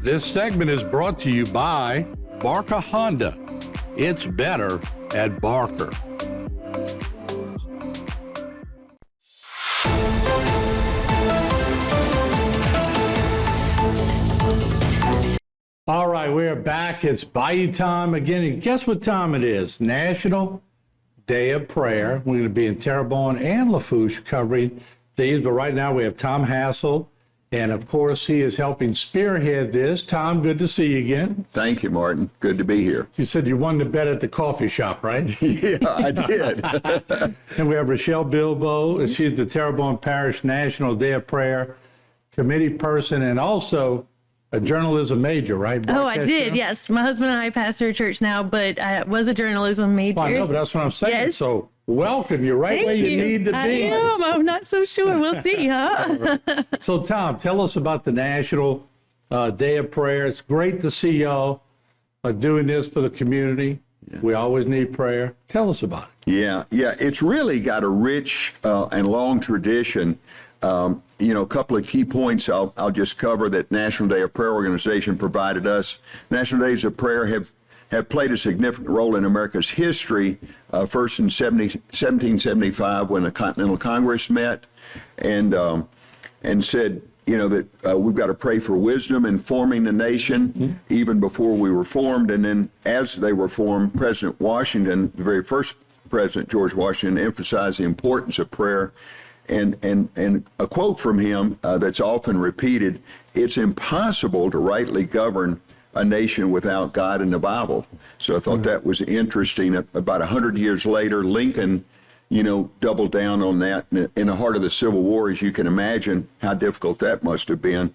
This segment is brought to you by Barker Honda. It's better at Barker. All right, we're back. It's Bayou time again. And guess what time it is? National Day of Prayer. We're going to be in Terrebonne and Lafourche covering these. But right now we have Tom Hassel. And of course, he is helping spearhead this. Tom, good to see you again. Thank you, Martin. Good to be here. You said you won the bet at the coffee shop, right? Yeah, I did. And we have Rochelle Bilbo. She's the Terrebonne Parish National Day of Prayer committee person and also a journalism major, right? Oh, I did, yes. My husband and I pastor a church now, but I was a journalism major. Well, I know, but that's what I'm saying. Yes. So welcome. You're right where you need to be. I am. I'm not so sure. We'll see, huh? So, Tom, tell us about the National Day of Prayer. It's great to see y'all doing this for the community. Yeah. We always need prayer. Tell us about it. Yeah. It's really got a rich and long tradition. A couple of key points I'll just cover that National Day of Prayer organization provided us. National Days of Prayer have played a significant role in America's history, first in 1775 when the Continental Congress met and said, that we've got to pray for wisdom in forming the nation even before we were formed. And then as they were formed, President Washington, the very first president, George Washington, emphasized the importance of prayer. And a quote from him that's often repeated, it's impossible to rightly govern a nation without God and the Bible. So I thought that was interesting. About 100 years later, Lincoln, doubled down on that. In the heart of the Civil War, as you can imagine, how difficult that must have been,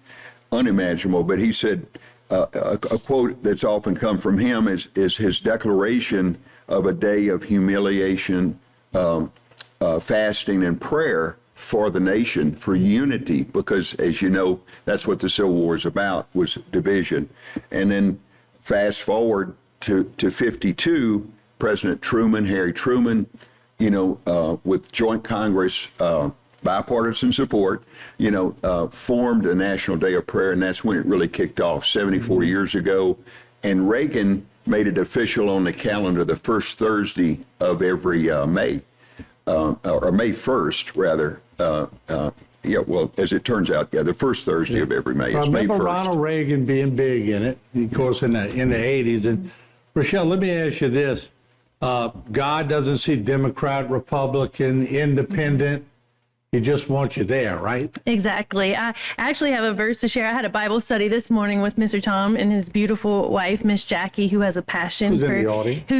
unimaginable. But he said, a quote that's often come from him is his declaration of a day of humiliation, fasting and prayer for the nation, for unity, because as you know, that's what the Civil War is about, was division. And then fast forward to 52, President Truman, Harry Truman, with joint Congress, bipartisan support, formed a National Day of Prayer, and that's when it really kicked off 74 years ago. And Reagan made it official on the calendar the first Thursday of every May. Or May 1st, rather. As it turns out, the first Thursday of every May is May 1st. I remember Ronald Reagan being big in it, of course, in the 80s. And Rochelle, let me ask you this. God doesn't see Democrat, Republican, Independent. He just wants you there, right? Exactly. I actually have a verse to share. I had a Bible study this morning with Mr. Tom and his beautiful wife, Miss Jackie, who has a passion who's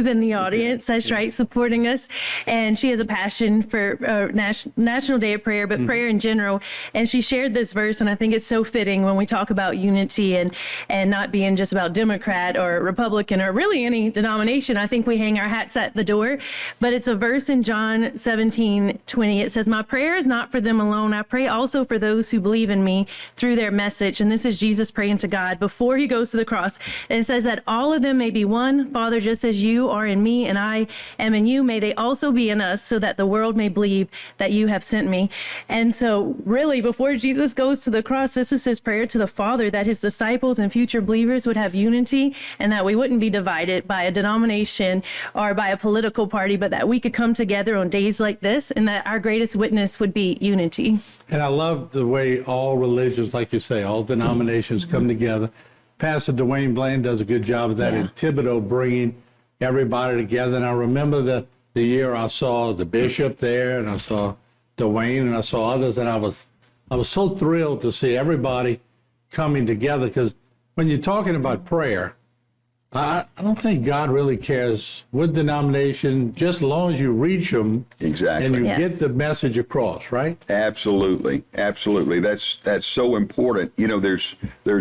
in the audience. That's right, supporting us. And she has a passion for National Day of Prayer, but prayer in general. And she shared this verse, and I think it's so fitting when we talk about unity and not being just about Democrat or Republican or really any denomination. I think we hang our hats at the door. But it's a verse in John 17:20. It says, "My prayer is not for them alone. I pray also for those who believe in me through their message." And this is Jesus praying to God before he goes to the cross. And it says that all of them may be one. Father, just as you are in me and I am in you, may they also be in us, so that the world may believe that you have sent me. And so really, before Jesus goes to the cross, this is his prayer to the Father, that his disciples and future believers would have unity and that we wouldn't be divided by a denomination or by a political party, but that we could come together on days like this and that our greatest witness would be unity. And I love the way all religions, like you say, all denominations come together. Pastor Dwayne Blaine does a good job of that in Thibodeau, bringing everybody together. And I remember the year I saw the bishop there, and I saw Dwayne, and I saw others, and I was so thrilled to see everybody coming together, because when you're talking about prayer, I don't think God really cares what denomination, just as long as you reach them. Exactly. And you get the message across, right? Absolutely. That's so important. There's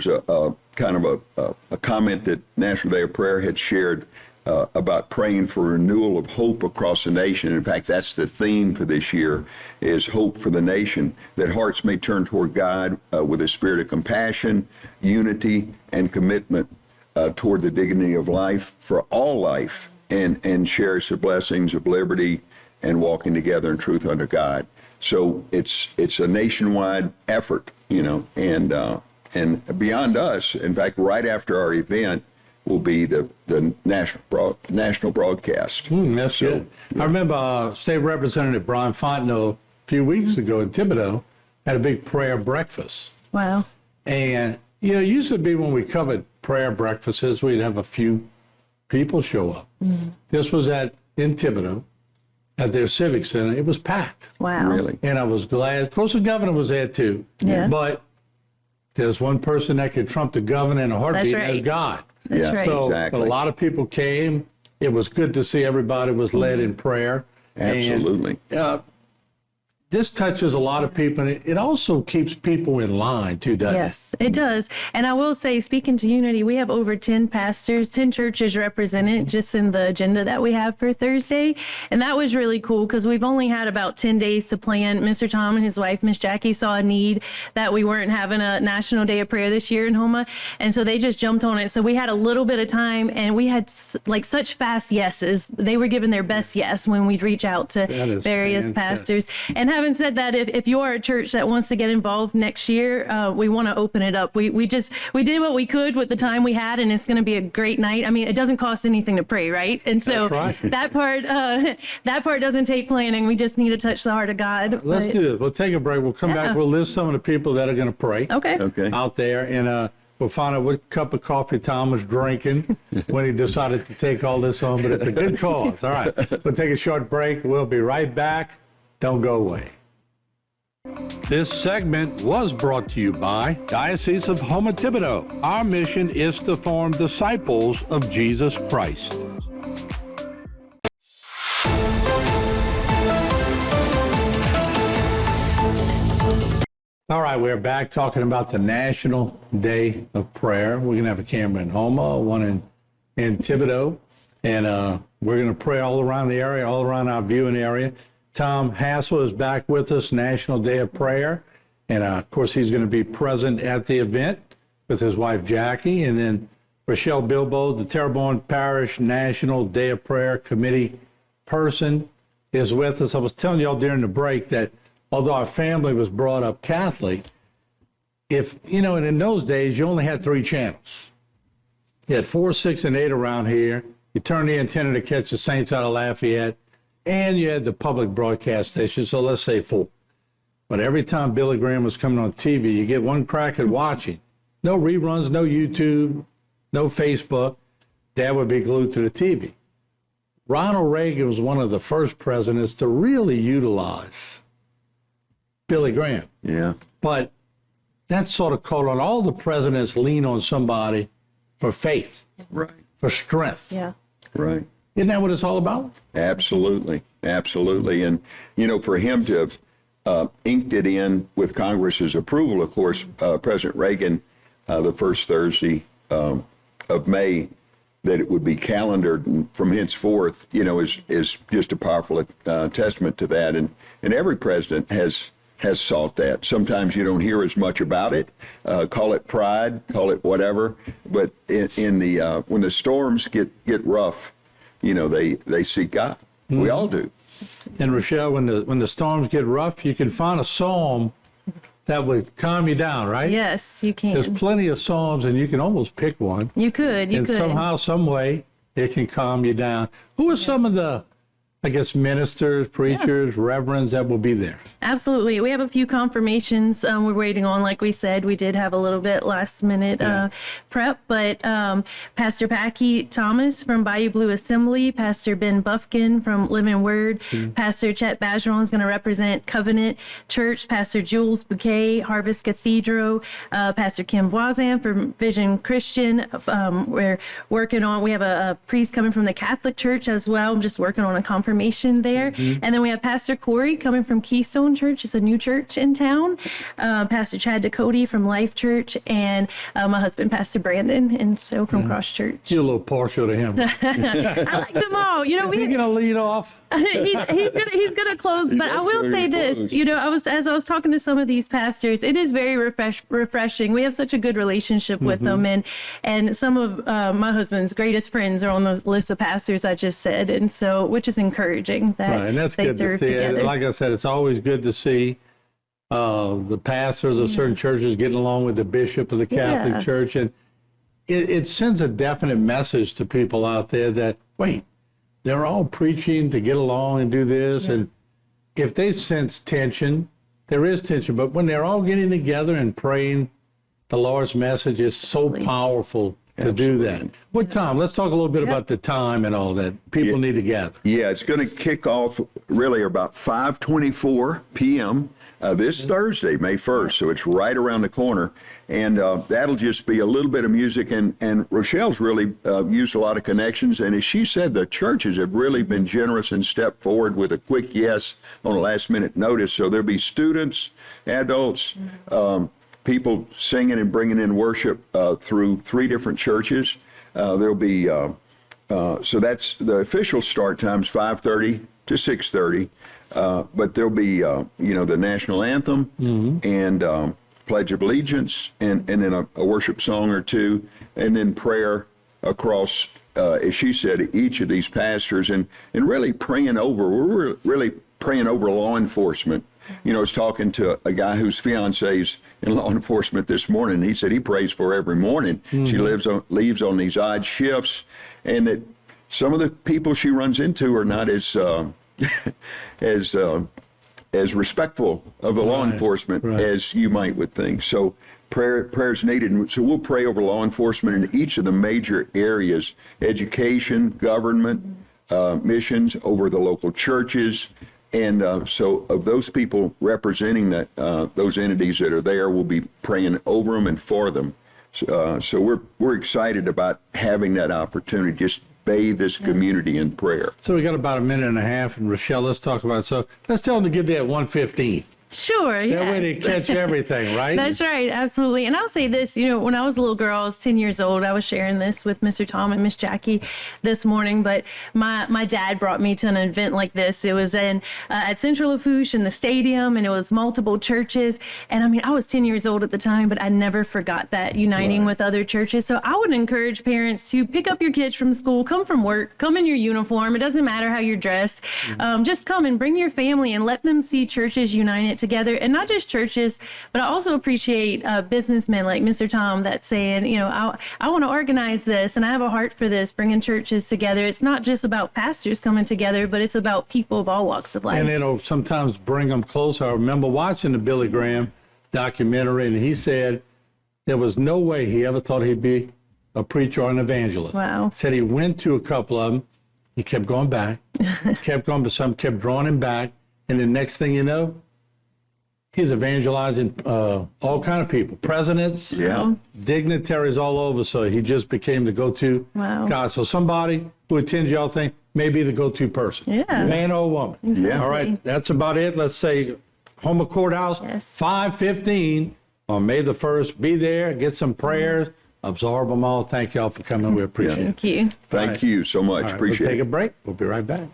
a kind of a comment that National Day of Prayer had shared about praying for renewal of hope across the nation. In fact, that's the theme for this year, is hope for the nation, that hearts may turn toward God with a spirit of compassion, unity, and commitment toward the dignity of life for all life, and cherish the blessings of liberty and walking together in truth under God. So it's a nationwide effort, and and beyond us, in fact, right after our event will be the national broadcast. That's good. I remember State Representative Brian Fontenot a few weeks ago in Thibodeau had a big prayer breakfast. Wow. And, you know, it used to be when we covered prayer breakfasts, we'd have a few people show up. This was in Thibodeau at their Civic Center. It was packed. Wow. Really? And I was glad. Of course, the governor was there too. Yeah. But there's one person that could trump the governor in a heartbeat. That's right. That's God. That's Yeah. right. So Exactly. a lot of people came. It was good to see everybody was led in prayer. Absolutely. And, this touches a lot of people, and it also keeps people in line too, doesn't it? Yes, it does. And I will say, speaking to Unity, we have over 10 pastors, 10 churches represented just in the agenda that we have for Thursday. And that was really cool because we've only had about 10 days to plan. Mr. Tom and his wife, Miss Jackie, saw a need that we weren't having a National Day of Prayer this year in Houma. And so they just jumped on it. So we had a little bit of time, and we had like such fast yeses. They were giving their best yes when we'd reach out to is various fantastic. pastors. And having said that, if you are a church that wants to get involved next year, we want to open it up. We did what we could with the time we had, and it's going to be a great night. I mean, it doesn't cost anything to pray, right? And so That's right. that part doesn't take planning. We just need to touch the heart of God. Let's But- do this. We'll take a break. We'll come back. We'll list some of the people that are going to pray Okay. Okay. out there, and we'll find out what cup of coffee Tom was drinking when he decided to take all this on. But it's a good cause. All right. We'll take a short break. We'll be right back. Don't go away. This segment was brought to you by Diocese of Houma Thibodeau. Our mission is to form disciples of Jesus Christ. All right, we're back talking about the National Day of Prayer. We're going to have a camera in Houma, one in Thibodeau, and we're going to pray all around the area, all around our viewing area. Tom Hassel is back with us, National Day of Prayer, and of course he's going to be present at the event with his wife Jackie, and then Rochelle Bilbo, the Terrebonne Parish National Day of Prayer Committee person, is with us. I was telling y'all during the break that although our family was brought up Catholic, and in those days, you only had 3 channels. You had 4, 6, and 8 around here. You turned the antenna to catch the Saints out of Lafayette, and you had the public broadcast station, so let's say 4. But every time Billy Graham was coming on TV, you get one crack at watching. No reruns, no YouTube, no Facebook. Dad would be glued to the TV. Ronald Reagan was one of the first presidents to really utilize Billy Graham. Yeah. But that's sort of caught on. All the presidents lean on somebody for faith, Right. for strength. Yeah. Right. Isn't that what it's all about? Absolutely. Absolutely. And, for him to have inked it in with Congress's approval, of course, President Reagan, the first Thursday of May, that it would be calendared from henceforth, is just a powerful testament to that. And every president has sought that. Sometimes you don't hear as much about it. Call it pride, call it whatever. But when the storms get rough, they seek God. We all do. And Rochelle, when the storms get rough, you can find a psalm that would calm you down, right? Yes, you can. There's plenty of psalms, and you can almost pick one. You could. And somehow, some way, it can calm you down. Who are some of the, ministers, preachers, reverends that will be there? Absolutely. We have a few confirmations we're waiting on. Like we said, we did have a little bit last minute prep, but Pastor Packy Thomas from Bayou Blue Assembly, Pastor Ben Buffkin from Living Word, Pastor Chet Bajeron is going to represent Covenant Church, Pastor Jules Bouquet, Harvest Cathedral, Pastor Kim Boisan from Vision Christian. We're working on, we have a priest coming from the Catholic Church as well. I'm just working on a confirmation there. And then we have Pastor Corey coming from Keystone Church. It's a new church in town. Pastor Chad Ducote from Life Church, and my husband, Pastor Brandon, and so from Cross Church. You're a little partial to him. I like them all. Is he going to lead off? he's gonna close, but I will say this. As I was talking to some of these pastors, it is very refreshing. We have such a good relationship with them, and some of my husband's greatest friends are on the list of pastors I just said, and so which is encouraging that Right, and that's they good to serve see. together. Like I said, it's always good to see the pastors of certain churches getting along with the bishop of the Catholic Yeah. Church. And it sends a definite message to people out there that, wait, they're all preaching to get along and do this. And if they sense tension, there is tension. But when they're all getting together and praying, the Lord's message is so powerful to do that. What time? Let's talk a little bit about the time and all that. People need to gather. Yeah, it's going to kick off really about 5:24 p.m. This Thursday, May 1st, so it's right around the corner. And that'll just be a little bit of music. And Rochelle's really used a lot of connections. And as she said, the churches have really been generous and stepped forward with a quick yes on a last-minute notice. So there'll be students, adults, people singing and bringing in worship through 3 different churches. There'll be, so that's the official start times, 5:30 to 6:30. But there'll be, the national anthem and Pledge of Allegiance and then a worship song or two, and then prayer across, as she said, each of these pastors and really praying over, we're really praying over law enforcement. I was talking to a guy whose fiance's in law enforcement this morning, and he said he prays for her every morning. She leaves on these odd shifts, and that some of the people she runs into are not as as respectful of the law enforcement as you might would think. So prayers needed. And so we'll pray over law enforcement in each of the major areas: education, government, missions, over the local churches. And so of those people representing that, those entities that are there, we'll be praying over them and for them. So we're excited about having that opportunity, just bathe this community in prayer. So we got about a minute and a half, and Rochelle, let's talk about it. So let's tell them to get there at 1:15. Sure, yeah. That way they catch everything, right? That's right, absolutely. And I'll say this, when I was a little girl, I was 10 years old, I was sharing this with Mr. Tom and Miss Jackie this morning, but my dad brought me to an event like this. It was at Central Lafourche in the stadium, and it was multiple churches. And I was 10 years old at the time, but I never forgot that, uniting with other churches. So I would encourage parents to pick up your kids from school, come from work, come in your uniform. It doesn't matter how you're dressed. Just come and bring your family and let them see churches united together, and not just churches, but I also appreciate businessmen like Mr. Tom that's saying, I want to organize this, and I have a heart for this, bringing churches together. It's not just about pastors coming together, but it's about people of all walks of life. And it'll sometimes bring them closer. I remember watching the Billy Graham documentary, and he said there was no way he ever thought he'd be a preacher or an evangelist. Wow. Said he went to a couple of them. He kept going back, kept going, but some kept drawing him back. And the next thing you know, he's evangelizing all kind of people, presidents, dignitaries all over. So he just became the go-to guy. So somebody who attends y'all think may be the go-to person, man or woman. Exactly. All right, that's about it. Let's say Houma Courthouse, 5:15 on May the 1st. Be there, get some prayers, absorb them all. Thank y'all for coming. We appreciate it. Thank you. Thank you so much. All right, Appreciate we'll take it. a break. We'll be right back.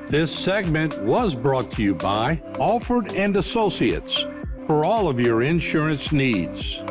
This segment was brought to you by Alford and Associates for all of your insurance needs.